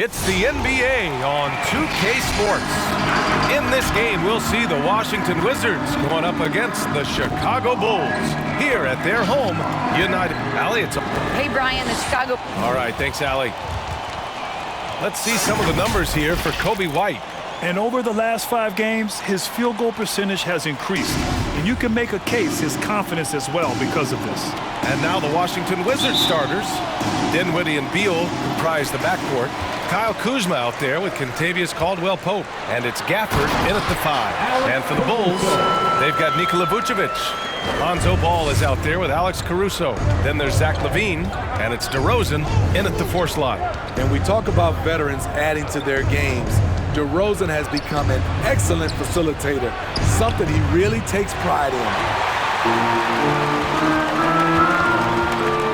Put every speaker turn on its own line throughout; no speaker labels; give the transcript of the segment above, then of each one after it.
It's the NBA on 2K Sports. In this game, we'll see the Washington Wizards going up against the Chicago Bulls here at their home, United. Allie, it's a...
Hey, Brian, the Chicago...
All right, thanks, Allie. Let's see some of the numbers here for Kobe White.
And over the last 5 games, his field goal percentage has increased. And you can make a case his confidence as well because of this.
And now the Washington Wizards starters. Dinwiddie and Beal comprise the backcourt. Kyle Kuzma out there with Kentavious Caldwell-Pope. And it's Gafford in at the 5. And for the Bulls, they've got Nikola Vucevic. Lonzo Ball is out there with Alex Caruso. Then there's Zach LaVine, and it's DeRozan in at the 4 slot.
And we talk about veterans adding to their games. DeRozan has become an excellent facilitator, something he really takes pride in.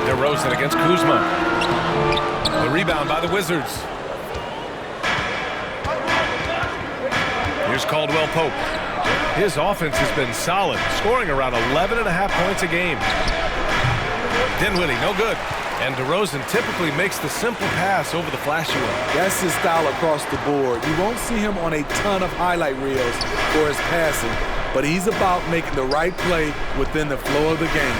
DeRozan against Kuzma. The rebound by the Wizards. Here's Caldwell-Pope. His offense has been solid, scoring around 11.5 points a game. Dinwiddie, no good. And DeRozan typically makes the simple pass over the flashy one.
That's his style across the board. You won't see him on a ton of highlight reels for his passing, but he's about making the right play within the flow of the game.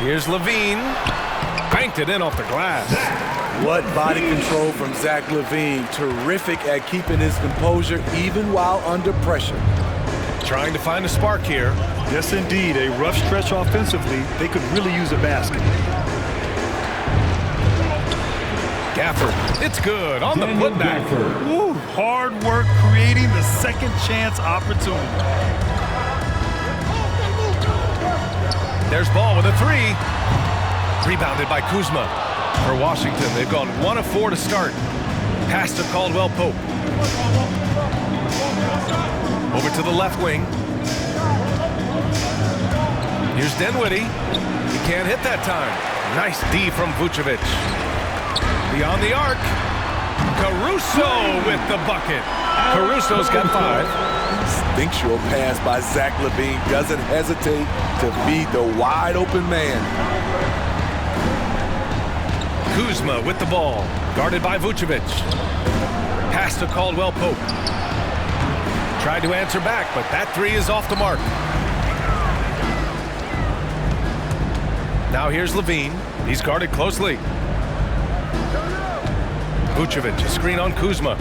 Here's LaVine. Banked it in off the glass.
What body control from Zach LaVine. Terrific at keeping his composure even while under pressure.
Trying to find a spark here.
Yes, indeed. A rough stretch offensively. They could really use a basket.
Gafford. It's good on the putback.
Ooh, hard work creating the second chance opportunity.
There's Ball with a 3. Rebounded by Kuzma. For Washington, they've gone 1 of 4 to start. Pass to Caldwell-Pope. Over to the left wing. Here's Dinwiddie. He can't hit that time. Nice D from Vucevic. Beyond the arc. Caruso with the bucket. Caruso's got 5.
Instinctual pass by Zach LaVine. Doesn't hesitate to feed the wide open man.
Kuzma with the ball. Guarded by Vucevic. Pass to Caldwell-Pope. Tried to answer back, but that 3 is off the mark. Now here's LaVine. He's guarded closely. Vucevic, a screen on Kuzma.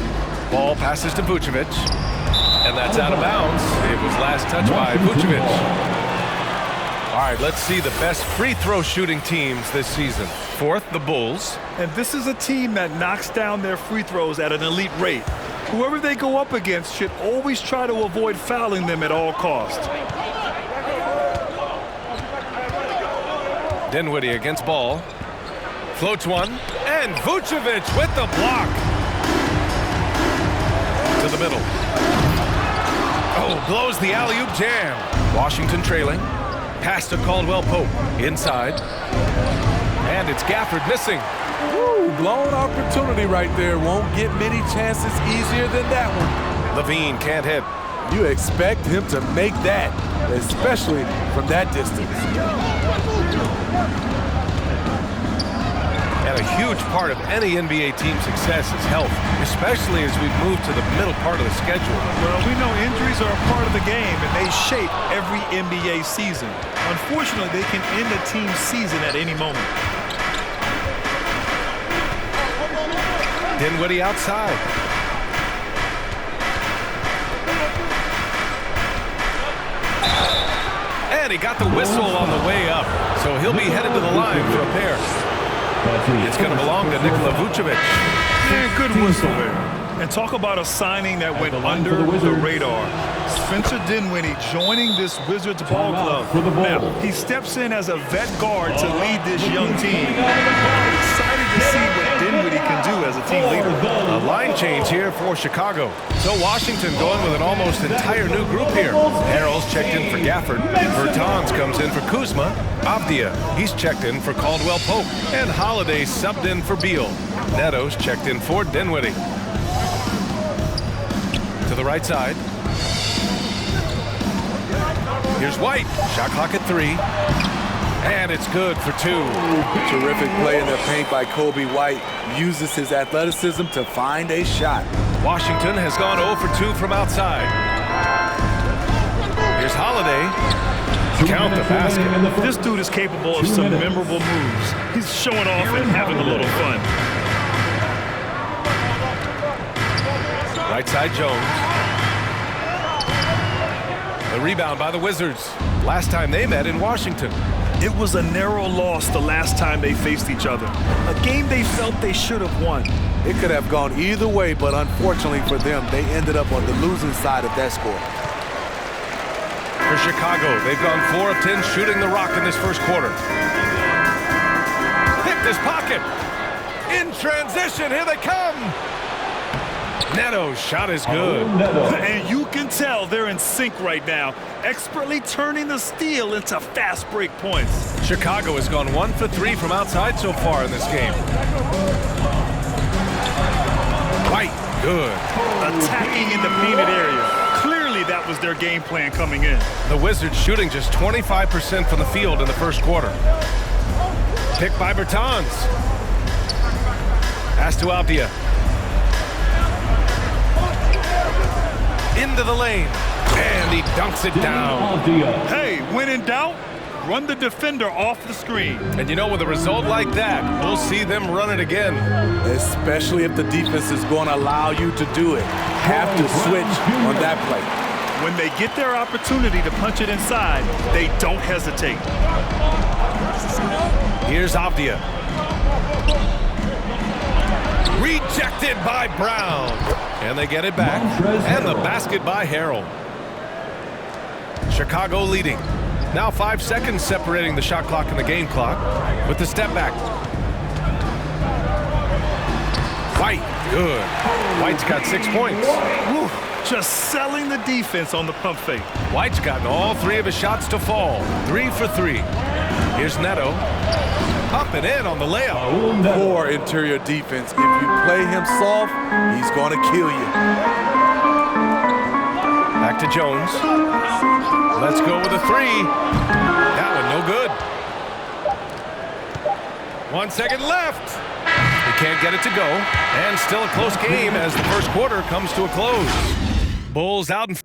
Ball passes to Vucevic. And that's out of bounds. It was last touched by Vucevic. All right, let's see the best free throw shooting teams this season. 4th, the Bulls.
And this is a team that knocks down their free throws at an elite rate. Whoever they go up against should always try to avoid fouling them at all costs.
Dinwiddie against Ball. Floats one. And Vucevic with the block. To the middle. Oh, blows the alley-oop jam. Washington trailing. Pass to Caldwell-Pope. Inside. And it's Gafford missing.
Woo, blown opportunity right there. Won't get many chances easier than that one.
LaVine can't hit.
You expect him to make that, especially from that distance.
And a huge part of any NBA team's success is health, especially as we move to the middle part of the schedule.
Well, we know injuries are a part of the game, and they shape every NBA season. Unfortunately, they can end a team's season at any moment.
Dinwiddie outside. And he got the whistle on the way up, so he'll be headed to the line for a pair. It's going to belong to Nikola Vucevic.
Yeah, good whistle there. And talk about a signing that went under the radar. Spencer Dinwiddie joining this Wizards ball club. Now, he steps in as a vet guard to lead this young team. Excited to see what Dinwiddie can do as a team leader.
A line change here for Chicago. So Washington going with an almost entire new group here. Harrell's checked in for Gafford. Bertans comes in for Kuzma. Avdia, he's checked in for Caldwell-Pope. And Holiday subbed in for Beal. Neto's checked in for Dinwiddie. To the right side. Here's White. Shot clock at 3. And it's good for 2.
Terrific play in the paint by Kobe White. Uses his athleticism to find a shot.
Washington has gone 0 for 2 from outside. Here's Holiday. Count the basket.
This dude is capable of some memorable moves. He's showing off and having a little fun.
Right side Jones. The rebound by the Wizards. Last time they met in Washington.
It was a narrow loss the last time they faced each other. A game they felt they should have won.
It could have gone either way, but unfortunately for them, they ended up on the losing side of that score.
For Chicago, they've gone 4 of 10 shooting the rock in this first quarter. Picked his pocket. In transition, here they come. Neto's shot is good.
And you can tell they're in sync right now, expertly turning the steal into fast break points.
Chicago has gone 1 for 3 from outside so far in this game. White, good.
Attacking in the painted area. Clearly that was their game plan coming in.
The Wizards shooting just 25% from the field in the first quarter. Picked by Bertans. Pass to Avdia. Into the lane, and he dunks it down.
Hey, when in doubt, run the defender off the screen.
And you know, with a result like that, we'll see them run it again.
Especially if the defense is going to allow you to do it. Have to switch on that play.
When they get their opportunity to punch it inside, they don't hesitate.
Here's Avdia. Rejected by Brown. And they get it back. And the basket by Harrell. Chicago leading. Now 5 seconds separating the shot clock and the game clock with the step back. White, good. White's got 6 points.
Woo, just selling the defense on the pump fake.
White's gotten all 3 of his shots to fall. 3 for 3. Here's Neto. Up and in on the layup.
Poor interior defense. If you play him soft, he's going to kill you.
Back to Jones. Let's go with a 3. That one no good. 1 second left. They can't get it to go. And still a close game as the first quarter comes to a close. Bulls out in.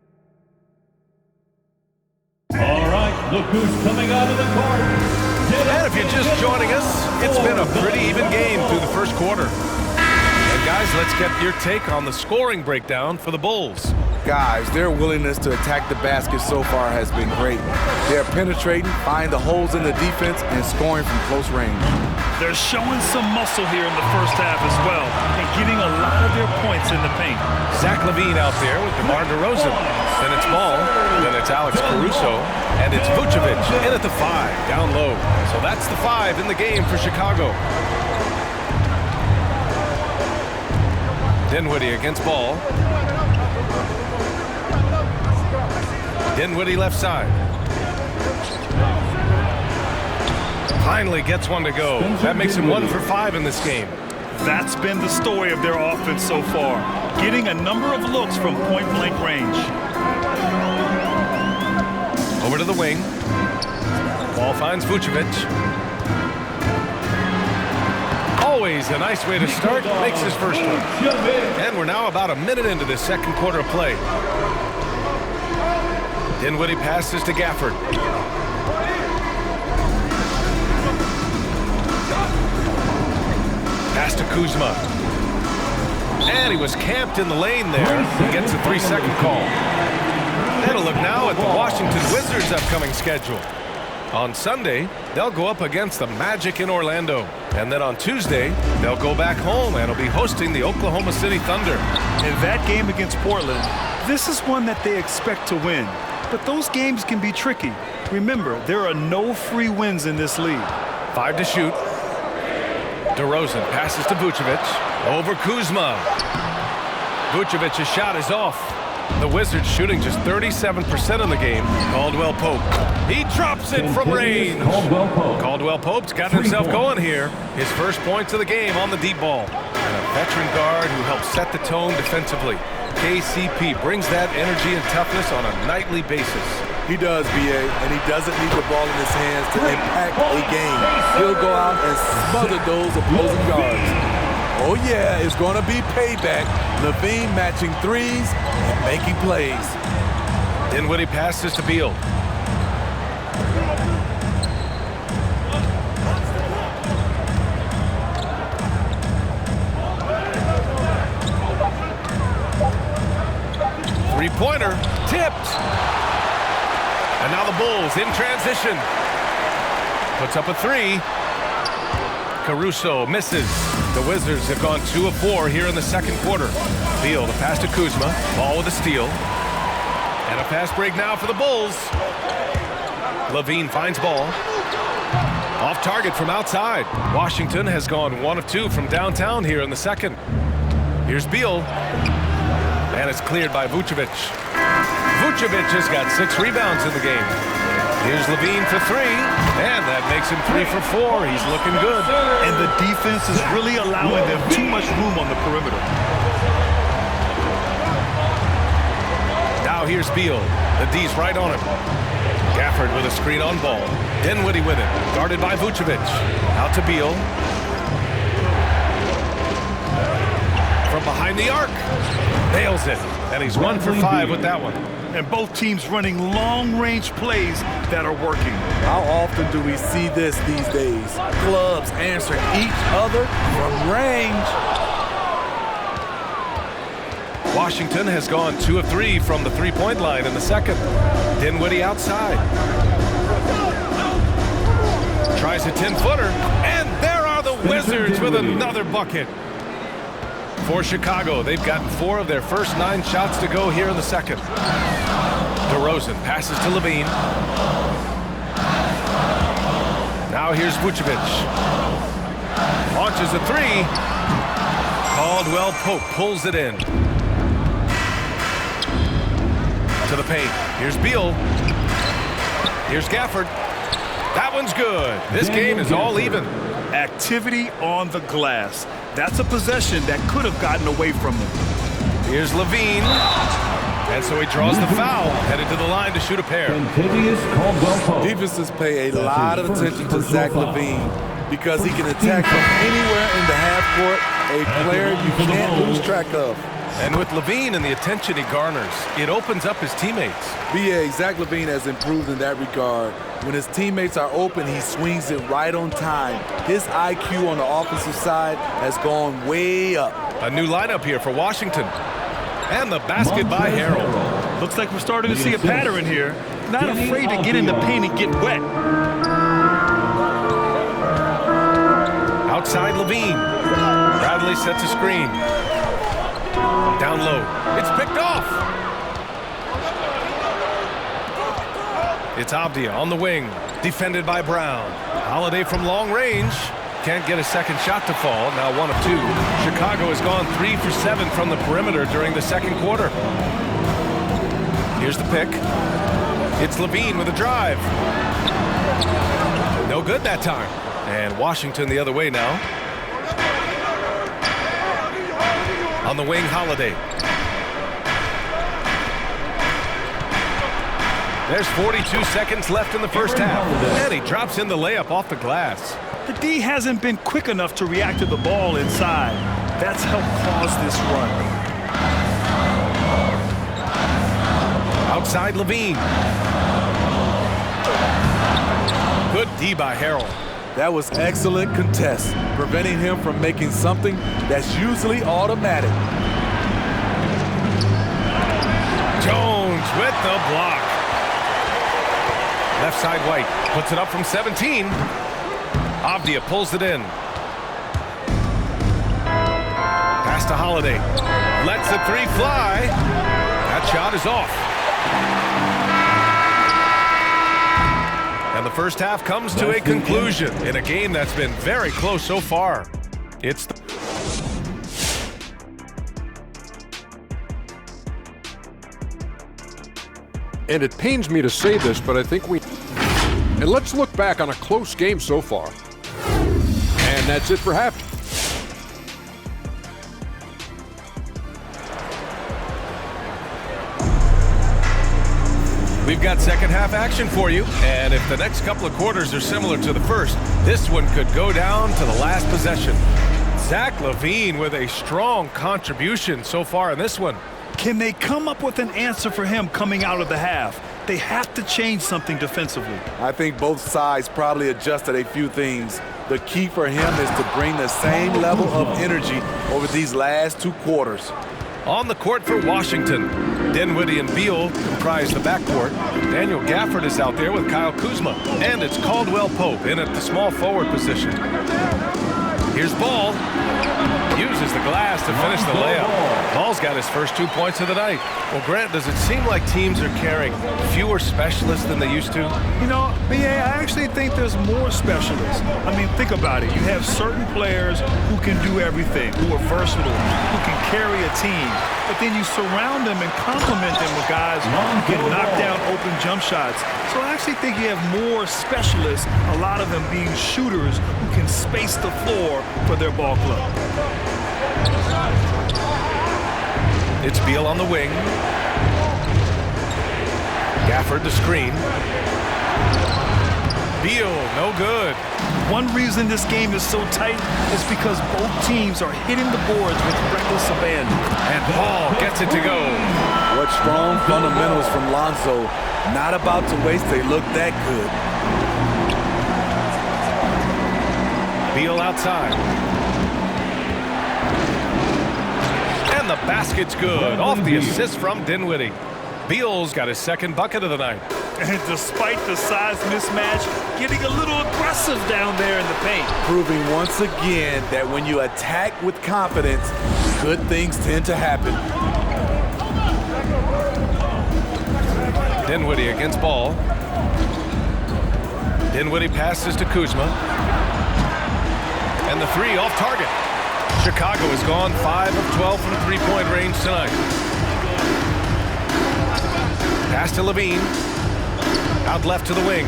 All right, look who's coming out of the court.
And if you're just joining us, it's been a pretty even game through the first quarter. And guys, let's get your take on the scoring breakdown for the Bulls.
Guys, their willingness to attack the basket so far has been great. They're penetrating, finding the holes in the defense, and scoring from close range.
They're showing some muscle here in the first half as well, and getting a lot of their points in the paint.
Zach LaVine out there with DeMar DeRozan. Then it's Ball, then it's Alex Caruso, and it's Vucevic in at the 5, down low. So that's the 5 in the game for Chicago. Dinwiddie against Ball. Dinwiddie left side. Finally gets one to go. That makes him 1 for 5 in this game.
That's been the story of their offense so far, getting a number of looks from point-blank range.
Over to the wing. Ball finds Vucevic. Always a nice way to start. Makes his first one. And we're now about a minute into this second quarter of play. Dinwiddie passes to Gafford. Pass to Kuzma. And he was camped in the lane there. He gets a 3-second call. That'll look now at the Washington Wizards' upcoming schedule. On Sunday, they'll go up against the Magic in Orlando. And then on Tuesday, they'll go back home and will be hosting the Oklahoma City Thunder.
In that game against Portland, this is one that they expect to win. But those games can be tricky. Remember, there are no free wins in this league.
5 to shoot. DeRozan passes to Vucevic. Over Kuzma. Vucevic's shot is off. The Wizards shooting just 37% in the game. Caldwell Pope. He drops it from range. Caldwell Pope's got himself going here. His first points of the game on the deep ball. And a veteran guard who helps set the tone defensively. KCP brings that energy and toughness on a nightly basis.
He does, BA, and he doesn't need the ball in his hands to impact a game. He'll go out and smother those opposing guards. Oh yeah, it's going to be payback. Levine matching threes and making plays.
Dinwiddie passes to Beal. Three-pointer, tipped. And now the Bulls in transition. Puts up a three. Caruso misses. The Wizards have gone 2 of 4 here in the second quarter. Beal, the pass to Kuzma. Ball with a steal. And a fast break now for the Bulls. Levine finds ball. Off target from outside. Washington has gone 1 of 2 from downtown here in the second. Here's Beal. And it's cleared by Vucevic. Vucevic has got 6 rebounds in the game. Here's Levine for 3, and that makes him 3 for 4. He's looking good.
And the defense is really allowing them too much room on the perimeter.
Now here's Beal. The D's right on him. Gafford with a screen on ball. Dinwiddie with it. Guarded by Vucevic. Out to Beal. From behind the arc. Nails it. And he's 1 for 5 with that one.
And both teams running long-range plays that are working.
How often do we see this these days? Clubs answering each other from range.
Washington has gone 2 of 3 from the three-point line in the second. Dinwiddie outside. Tries a 10-footer. And there are the Wizards with another bucket. For Chicago, they've gotten 4 of their first 9 shots to go here in the second. DeRozan passes to Levine. Now here's Vucevic. Launches a 3. Caldwell Pope pulls it in. To the paint. Here's Beal. Here's Gafford. That one's good. This game is all even.
Activity on the glass. That's a possession that could have gotten away from them.
Here's Levine. And so he draws the foul, headed to the line to shoot a pair.
Defenses pay a lot of attention to Zach Levine because he can attack from anywhere in the half court, a player you can't lose track of.
And with Levine and the attention he garners, it opens up his teammates.
BA, Zach Levine has improved in that regard. When his teammates are open, he swings it right on time. His IQ on the offensive side has gone way up.
A new lineup here for Washington. And the basket by Harrell.
Looks like we're starting to see a pattern here. Not afraid to get in the paint and get wet.
Outside Levine. Bradley sets a screen. Down low. It's picked off. It's Avdia on the wing. Defended by Brown. Holiday from long range. Can't get a second shot to fall. Now 1 of 2. Chicago has gone 3 for 7 from the perimeter during the second quarter. Here's the pick. It's Levine with a drive. No good that time. And Washington the other way now. On the wing, Holiday. There's 42 seconds left in the first half. And he drops in the layup off the glass.
The D hasn't been quick enough to react to the ball inside. That's helped cause this run.
Outside Levine. Good D by Harrell.
That was excellent contest, preventing him from making something that's usually automatic.
Jones with the block. Left side White puts it up from 17. Avdia pulls it in. Pass to Holiday. Lets the 3 fly. That shot is off. And the first half comes to a conclusion in a game that's been very close so far. It's the
And it pains me to say this, but I think and let's look back on a close game so far. And that's it for half.
We've got second half action for you, and if the next couple of quarters are similar to the first, this one could go down to the last possession. Zach LaVine with a strong contribution so far in this one.
Can they come up with an answer for him coming out of the half? They have to change something defensively.
I think both sides probably adjusted a few things. The key for him is to bring the same level of energy over these last 2 quarters.
On the court for Washington, Dinwiddie and Beal comprise the backcourt. Daniel Gafford is out there with Kyle Kuzma. And it's Caldwell Pope in at the small forward position. Here's Ball. Uses the glass to finish the layup. Ball's got his first 2 points of the night. Well, Grant, does it seem like teams are carrying fewer specialists than they used to?
You know, BA, I actually think there's more specialists. I mean, think about it. You have certain players who can do everything, who are versatile, who can carry a team. But then you surround them and complement them with guys who can knock down open jump shots. So I actually think you have more specialists, a lot of them being shooters who can space the floor for their ball club.
It's Beal on the wing. Gafford the screen. Beal, no good.
One reason this game is so tight is because both teams are hitting the boards with reckless abandon.
And Paul gets it to go.
What strong fundamentals from Lonzo. Not about to waste. They look that good.
Beal outside. And the basket's good. Off the assist from Dinwiddie. Beal's got his second bucket of the night.
And despite the size mismatch, getting a little aggressive down there in the paint.
Proving once again that when you attack with confidence, good things tend to happen.
Dinwiddie against Ball. Dinwiddie passes to Kuzma. And the 3 off target. Chicago has gone 5 of 12 from three-point range tonight. Pass to LaVine. Out left to the wing.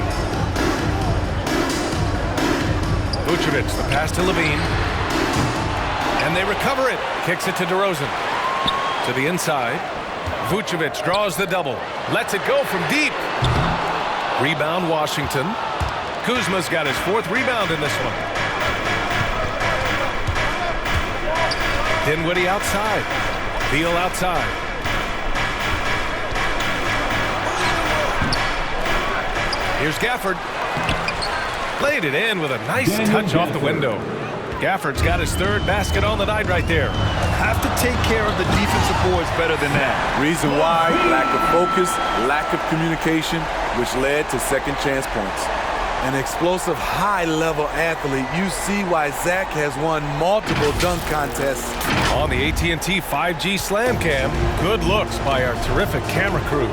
Vucevic, the pass to LaVine. And they recover it. Kicks it to DeRozan. To the inside. Vucevic draws the double. Lets it go from deep. Rebound Washington. Kuzma's got his 4th rebound in this one. Dinwiddie outside. Beal outside. Here's Gafford. Laid it in with a nice touch off the window. Gafford's got his 3rd basket on the night right there.
Have to take care of the defensive boards better than that.
Reason why, lack of focus, lack of communication, which led to second chance points. An explosive, high-level athlete. You see why Zach has won multiple dunk contests.
On the AT&T 5G Slam Cam, good looks by our terrific camera crew.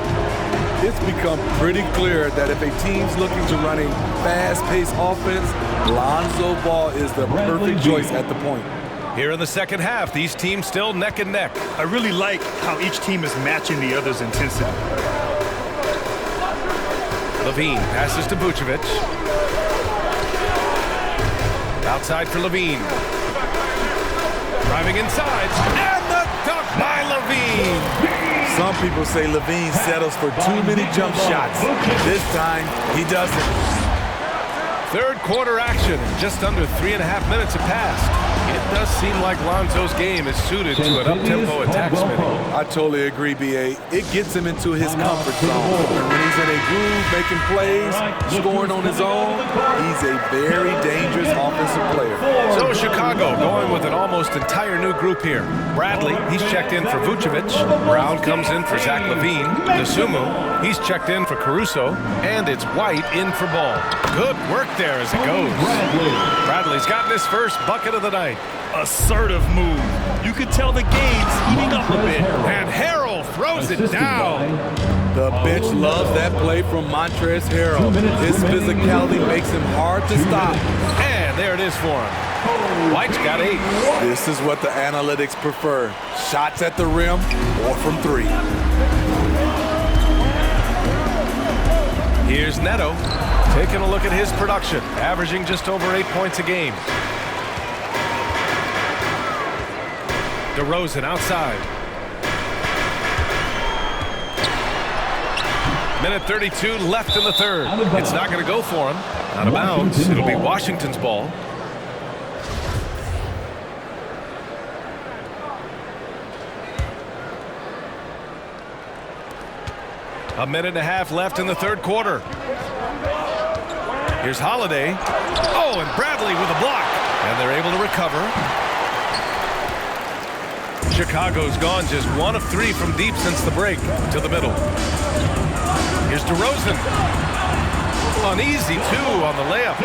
It's become pretty clear that if a team's looking to run a fast-paced offense, Lonzo Ball is the perfect choice at the point.
Here in the second half, these teams still neck and neck.
I really like how each team is matching the other's intensity.
LaVine passes to Vucevic. Outside for LaVine. Driving inside. And the dunk by LaVine.
Some people say LaVine settles for too many jump shots. This time, he doesn't.
Third quarter action. Just under 3.5 minutes have passed. It does seem like Lonzo's game is suited to an up-tempo attack spin.
I totally agree, B.A. It gets him into his comfort zone. And when he's in a groove, making plays, scoring on his own, he's a very dangerous offensive player.
So Chicago going with an almost entire new group here. Bradley, he's checked in for Vucevic. Brown comes in for Zach LaVine. Desumo, he's checked in for Caruso. And it's White in for Ball. Good work there as it goes. Bradley's gotten his first bucket of the night.
Assertive move. You could tell the game's heating up a bit.
And Harrell throws it down.
The bench loves that play from Montrezl Harrell. His physicality makes him hard to stop.
And there it is for him. White's got 8.
This is what the analytics prefer. Shots at the rim or from 3.
Here's Neto taking a look at his production, averaging just over 8 points a game. DeRozan outside. Minute 32 left in the third. It's not going to go for him. Out of bounds. It'll be Washington's ball. A minute and a half left in the third quarter. Here's Holiday. Oh, and Bradley with a block. And they're able to recover. Chicago's gone just 1 of 3 from deep since the break to the middle. Here's DeRozan. An easy 2 on the layup.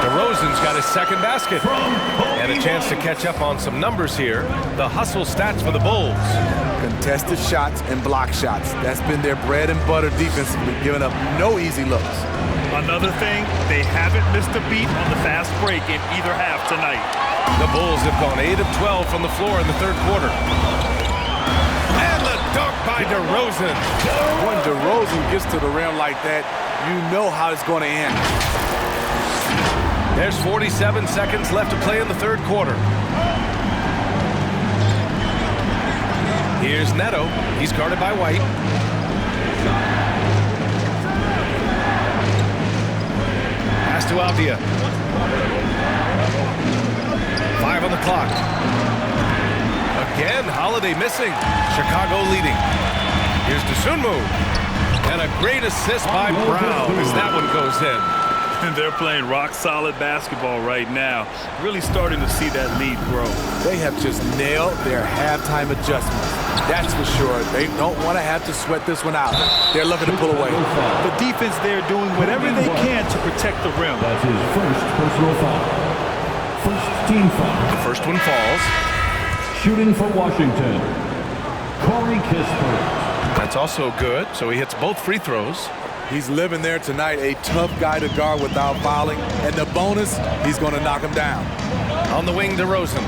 DeRozan's got his second basket. And a chance to catch up on some numbers here. The hustle stats for the Bulls.
Contested shots and block shots. That's been their bread and butter defensively, giving up no easy looks.
Another thing, they haven't missed a beat on the fast break in either half tonight.
The Bulls have gone 8 of 12 from the floor in the third quarter. And the dunk by DeRozan.
When DeRozan gets to the rim like that, you know how it's going to end.
There's 47 seconds left to play in the third quarter. Here's Neto. He's guarded by White. Pass to Avdia. 5 on the clock. Again, Holiday missing. Chicago leading. Here's Dosunmu. And a great assist by Brown as that one goes in.
And they're playing rock-solid basketball right now. Really starting to see that lead grow.
They have just nailed their halftime adjustments. That's for sure. They don't want to have to sweat this one out. They're looking to pull away.
The defense there doing whatever they can to protect the rim.
That's his first personal foul. First team foul.
The first one falls.
Shooting for Washington, Corey Kispert.
That's also good, so he hits both free throws.
He's living there tonight, a tough guy to guard without fouling. And the bonus, he's going to knock him down.
On the wing, DeRozan.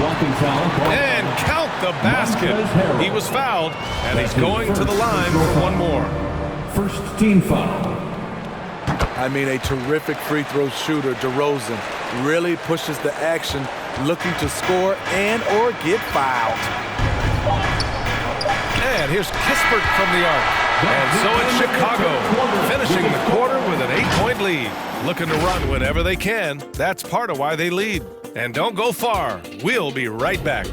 Walking foul.
And count the basket. He was fouled, and he's going to the line for one more.
First team foul.
I mean, a terrific free throw shooter, DeRozan, really pushes the action, looking to score and or get fouled.
And here's Kispert from the arc. And so it's Chicago, finishing the quarter with an 8-point lead. Looking to run whenever they can. That's part of why they lead. And don't go far. We'll be right back.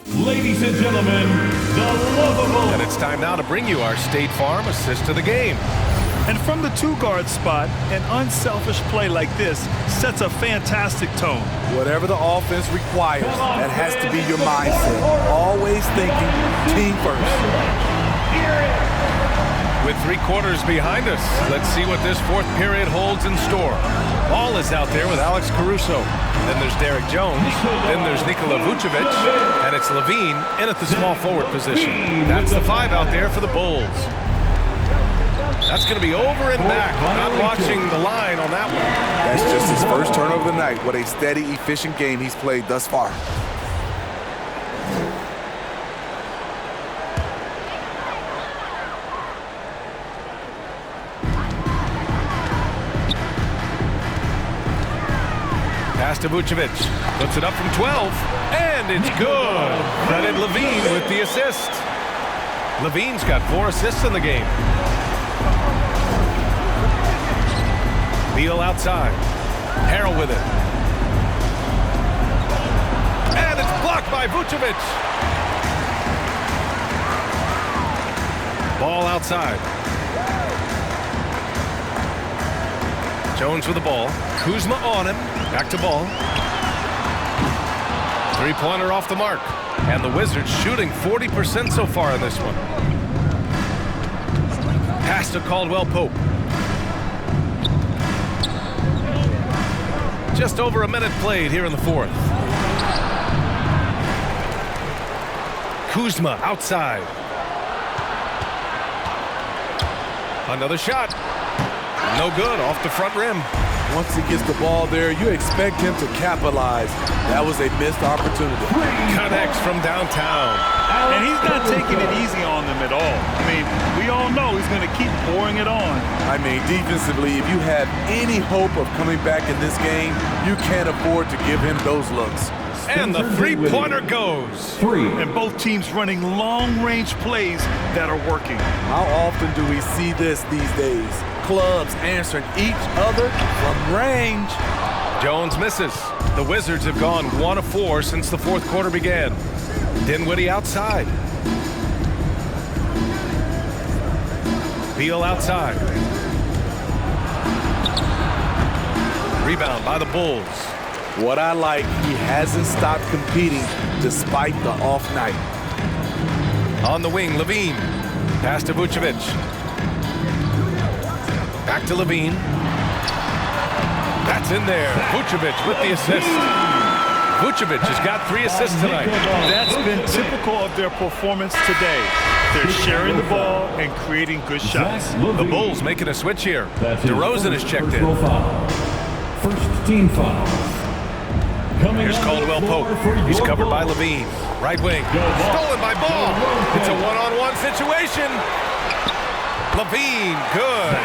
Ladies and gentlemen, the lovable.
And it's time now to bring you our State Farm assist to the game.
And from the two-guard spot, an unselfish play like this sets a fantastic tone.
Whatever the offense requires, that has to be your mindset. Always thinking team first.
With 3 quarters behind us, let's see what this fourth period holds in store. Ball is out there with Alex Caruso. Then there's Derek Jones. Then there's Nikola Vucevic. And it's Levine in at the small forward position. That's the 5 out there for the Bulls. That's going to be over and back. Not watching the line on that one.
That's just his first turnover of the night. What a steady, efficient game he's played thus far.
Pass to Vucevic. Puts it up from 12. And it's good. Credit Levine with the assist. Levine's got 4 assists in the game. Beal outside. Harrell with it. And it's blocked by Vucevic. Ball outside. Jones with the ball. Kuzma on him. Back to ball. 3-pointer off the mark. And the Wizards shooting 40% so far in this one. Pass to Caldwell Pope. Just over a minute played here in the fourth. Kuzma outside. Another shot. No good, off the front rim.
Once he gets the ball there, you expect him to capitalize. That was a missed opportunity.
Connects from downtown.
And he's not taking it easy on them at all. I mean, we all know he's going to keep pouring it on.
I mean, defensively, if you have any hope of coming back in this game, you can't afford to give him those looks.
And the three-pointer goes.
And both teams running long-range plays that are working.
How often do we see this these days? Clubs answering each other from range.
Jones misses. The Wizards have gone 1 of 4 since the fourth quarter began. Dinwiddie outside. Beal outside. Rebound by the Bulls.
What I like, he hasn't stopped competing despite the off night.
On the wing, Levine. Pass to Vucevic. Back to Levine. That's in there. Vucevic with the assist. Vucevic has got 3 assists tonight.
That's been typical of their performance today. They're sharing the ball and creating good shots.
The Bulls making a switch here. DeRozan is checked in.
First team foul.
Here's Caldwell Pope. He's covered by Levine. Right wing. Stolen by Ball. It's a one-on-one situation. Levine, good.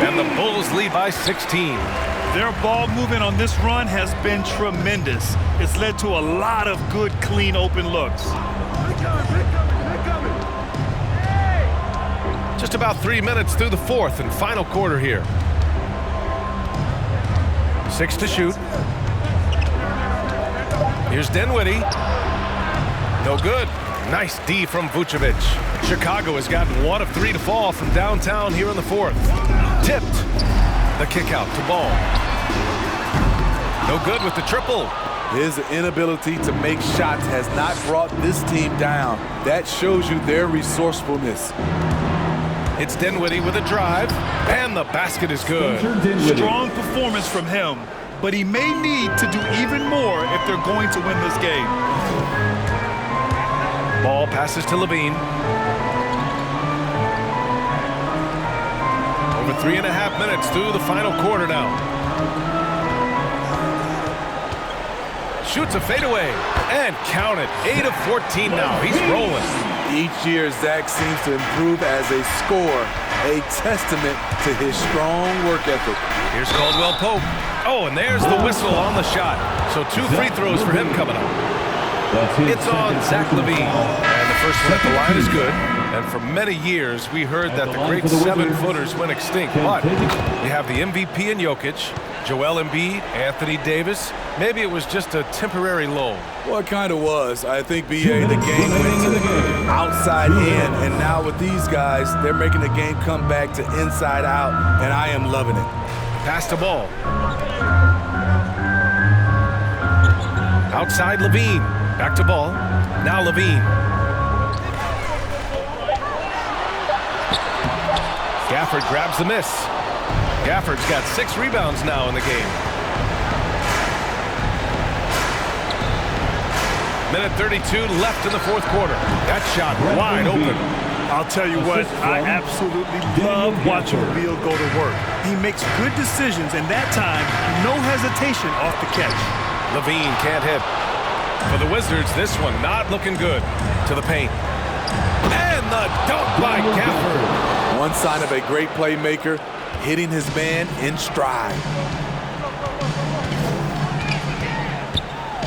And the Bulls lead by 16.
Their ball movement on this run has been tremendous. It's led to a lot of good, clean, open looks.
Just about 3 minutes through the fourth and final quarter here. 6 to shoot. Here's Dinwiddie. No good. Nice D from Vucevic. Chicago has gotten 1 of 3 to fall from downtown here in the fourth. Tipped. The kick out to Ball. No good with the triple.
His inability to make shots has not brought this team down. That shows you their resourcefulness.
It's Dinwiddie with a drive, and the basket is good.
Strong performance from him, but he may need to do even more if they're going to win this game.
Ball passes to Levine. Over 3.5 minutes through the final quarter now. Shoots a fadeaway, and count it. 8 of 14 now. He's rolling.
Each year, Zach seems to improve as a scorer, a testament to his strong work ethic.
Here's Caldwell Pope. Oh, and there's the whistle on the shot. So 2 free throws for him coming up. It's on Zach Levine. And the first one at the line is good. And for many years, we heard that the great 7-footers went extinct. But we have the MVP in Jokic, Joel Embiid, Anthony Davis. Maybe it was just a temporary lull.
Well, it kind of was. I think, B.A., the game went to outside in, and now with these guys, they're making the game come back to inside out, and I am loving it.
Pass the ball. Outside Levine. Back to Ball. Now Levine. Gafford grabs the miss. Gafford's got 6 rebounds now in the game. Minute 32 left in the fourth quarter. That shot wide open.
I'll tell you what, I absolutely love watching Beal go to work. He makes good decisions, and that time, no hesitation off the catch.
Levine can't hit. For the Wizards, this one not looking good. To the paint. And the dunk by Gafford.
One sign of a great playmaker, hitting his man in stride.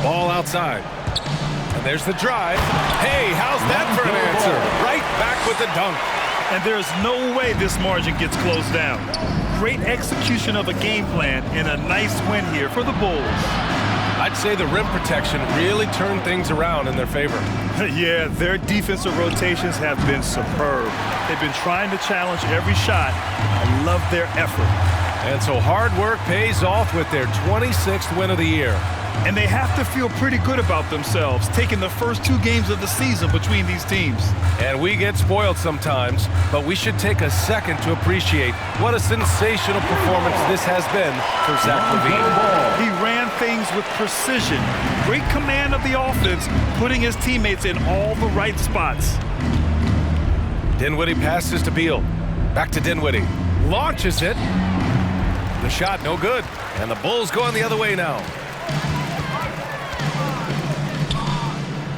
Ball outside. And there's the drive. Hey, how's that for an answer? Right back with the dunk.
And there's no way this margin gets closed down. Great execution of a game plan and a nice win here for the Bulls.
I'd say the rim protection really turned things around in their favor.
Yeah, their defensive rotations have been superb. They've been trying to challenge every shot. I love their effort.
And so hard work pays off with their 26th win of the year.
And they have to feel pretty good about themselves, taking the first 2 games of the season between these teams.
And we get spoiled sometimes, but we should take a second to appreciate what a sensational performance this has been for Zach Levine.
He ran things with precision, great command of the offense, putting his teammates in all the right spots.
Dinwiddie passes to Beal. Back to Dinwiddie. Launches it. The shot no good. And the Bulls going the other way now.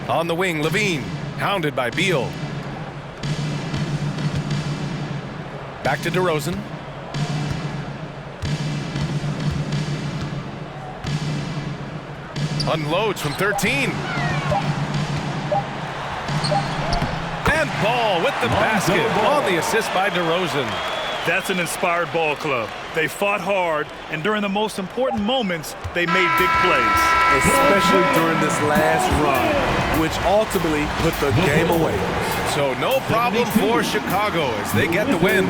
On the wing, Levine, hounded by Beal. Back to DeRozan. Unloads from 13. And Ball with the basket on the assist by DeRozan.
That's an inspired ball club. They fought hard, and during the most important moments, they made big plays.
Especially during this last run, which ultimately put the game away.
So no problem for Chicago as they get the win.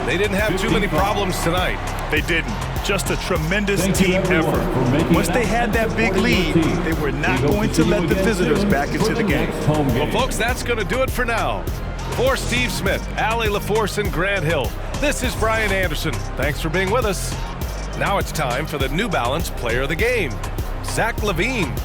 They didn't have too many problems tonight.
They didn't. Just a tremendous team effort. Once they had that big lead, they were not going to let the visitors back into the game.
Well, folks, that's going to do it for now. For Steve Smith, Allie LaForce, and Grant Hill, this is Brian Anderson. Thanks for being with us. Now it's time for the New Balance Player of the Game, Zach LaVine.